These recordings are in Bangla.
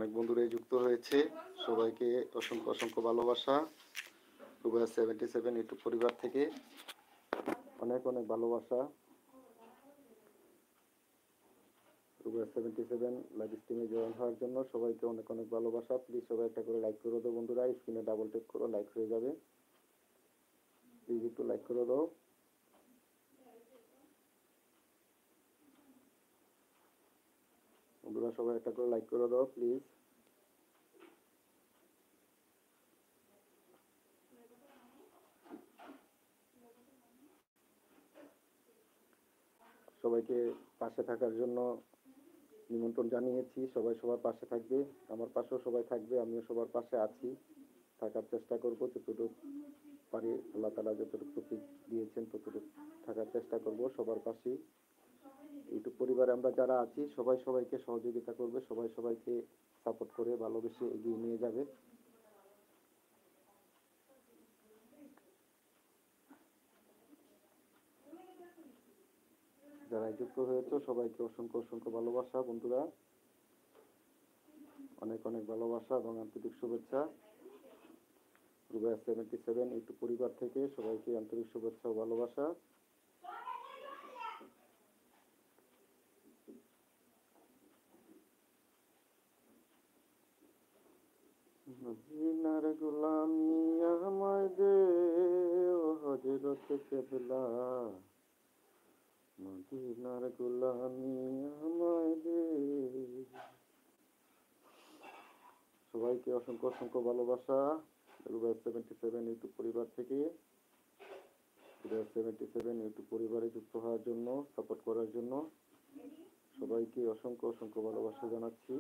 অনেক বন্ধুরাই যুক্ত হয়েছে, সবাইকে অসংখ্য অসংখ্য ভালোবাসা। রুবাইয়া 77 ইউটিউব পরিবার থেকে অনেক অনেক ভালোবাসা। রুবাইয়া 77 লাইভ স্ট্রিমে জয়েন হওয়ার জন্য সবাইকে অনেক অনেক ভালোবাসা। প্লিজ সবাই একটা করে লাইক করে দাও বন্ধুরা, স্ক্রিনে ডাবল ট্যাপ করো, লাইক হয়ে যাবে। প্লিজ একটু লাইক করে দাও। বন্ধুরা সবাই একটা করে লাইক করে দাও প্লিজ। সবাইকে পাশে থাকার জন্য নিমন্ত্রণ জানিয়েছি, সবাই সবার পাশে থাকবে, আমার পাশেও সবাই থাকবে, আমিও সবার পাশে আছি, থাকার চেষ্টা করবো যতটুকু পারি। আল্লাহ তাআলা যতটুকু তৌফিক দিয়েছেন ততটুকু থাকার চেষ্টা করব সবার পাশেই। ইউটিউব পরিবারে আমরা যারা আছি সবাই সবাইকে সহযোগিতা করবে, সবাই সবাইকে সাপোর্ট করে ভালোবেসে এগিয়ে নিয়ে যাবে। যারা যুক্ত হয়েছে সবাইকে অসংখ্য অসংখ্য ভালোবাসা বন্ধুরা, অনেক অনেক ভালোবাসা এবং আন্তরিক শুভেচ্ছা। রুবাইয়া 77 ইউটিউব পরিবার থেকে সবাইকে আন্তরিক শুভেচ্ছা ও ভালোবাসা। মদিনার গোলামি আমায় দে ও হযরত কেবলা, মদিনার গোলামি আমায় দে। সবাইকে অসংখ্য অসংখ্য ভালোবাসা রুবাইয়া 77 ইউটিউব পরিবার থেকে। রুবাইয়া 77 ইউটিউব পরিবারে যুক্ত হওয়ার জন্য, সাপোর্ট করার জন্য সবাইকে অসংখ্য অসংখ্য ভালোবাসা জানাচ্ছি।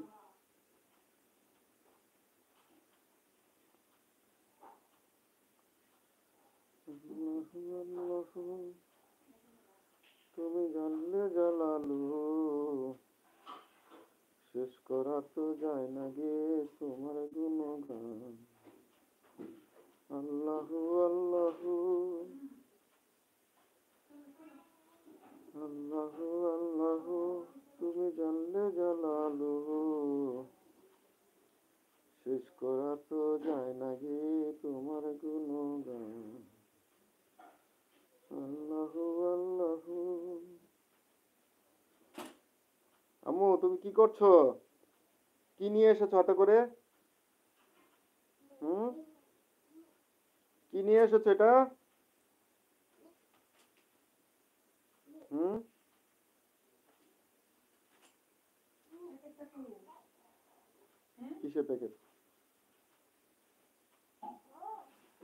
তুমি জানলে জালালু, শেষ করা তো যায় না গে তোমার গুণগান। আল্লাহু আল্লাহু আল্লাহু আল্লাহু, তুমি জানলে জালালু, শেষ করা তো যায় না গে তোমার গুণগান। আল্লাহু আল্লাহু। আম্মু তুমি কি করছো? কি নিয়ে এসেছো হাতে করে? কি নিয়ে এসেছো এটা? কিসের প্যাকেট?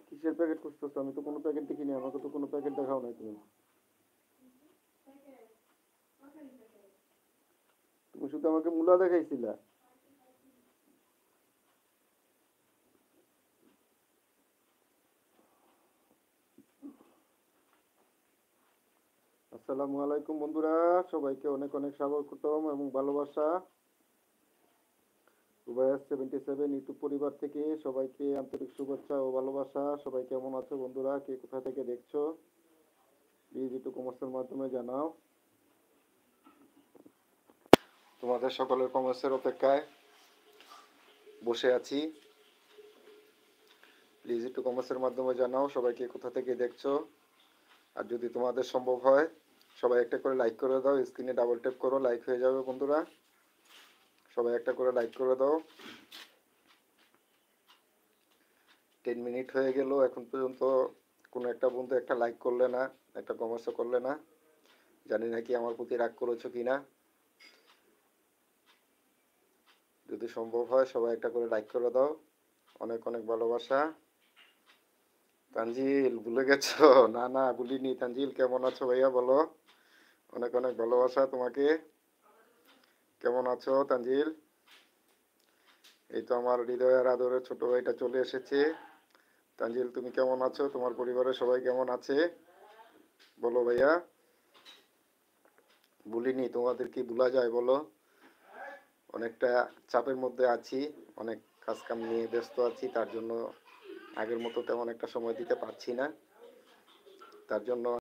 কিসের প্যাকেট খুঁজতেছো? আমি তো কোনো প্যাকেট দেখিনি, আমাকে তো কোনো প্যাকেট দেখাও নাই তুমি। তুমি শুধু আমাকে মূলা দেখাইছিলা। আসসালামু আলাইকুম বন্ধুরা, সবাইকে অনেক অনেক স্বাগতম এবং ভালোবাসা। রুবাইয়া 77 ইউটিউব পরিবার থেকে সবাইকে আন্তরিক শুভেচ্ছা ও ভালোবাসা। সবাই কেমন আছো বন্ধুরা? কে কোথা থেকে দেখছো প্লিজ একটু কমেন্টের মাধ্যমে জানাও। তোমাদের সকলের কমেন্টের অপেক্ষায় বসে আছি। প্লিজ একটু কমেন্টের মাধ্যমে জানাও সবাইকে কোথা থেকে দেখছো। আর যদি তোমাদের সম্ভব হয় সবাই একটা করে লাইক করে দাও, স্ক্রিনে ডাবল ট্যাপ করো, লাইক হয়ে যাবে বন্ধুরা। সবাই একটা করে লাইক করে দাও। 10 মিনিট হয়ে গেল, এখন পর্যন্ত কোনো একটা বন্ধু একটা লাইক করলে না, একটা কমেন্টও করলে না। জানি না কি আমার প্রতি রাগ করেছো কিনা। যদি সম্ভব হয় সবাই একটা করে লাইক করে দাও, অনেক অনেক ভালোবাসা। তানজিল ভুলে গেছো? না না ভুলিনি। তানজিল কেমন আছো ভাইয়া বলো? অনেক অনেক ভালোবাসা তোমাকে। কেমন আছো তানজিল? এই তো আমার হৃদয়ের আদরের ছোট ভাইটা চলে এসেছে। তানজিল তুমি কেমন আছো? তোমার পরিবারের সবাই কেমন আছে বলো ভাইয়া? ভুলিনি, তোমাদের কি ভুলা যায় বলো? অনেকটা চাপের মধ্যে আছি, অনেক কাজ কাম নিয়ে ব্যস্ত আছি, তার জন্য আগের মতো তেমন একটা সময় দিতে পারছি না। তার জন্য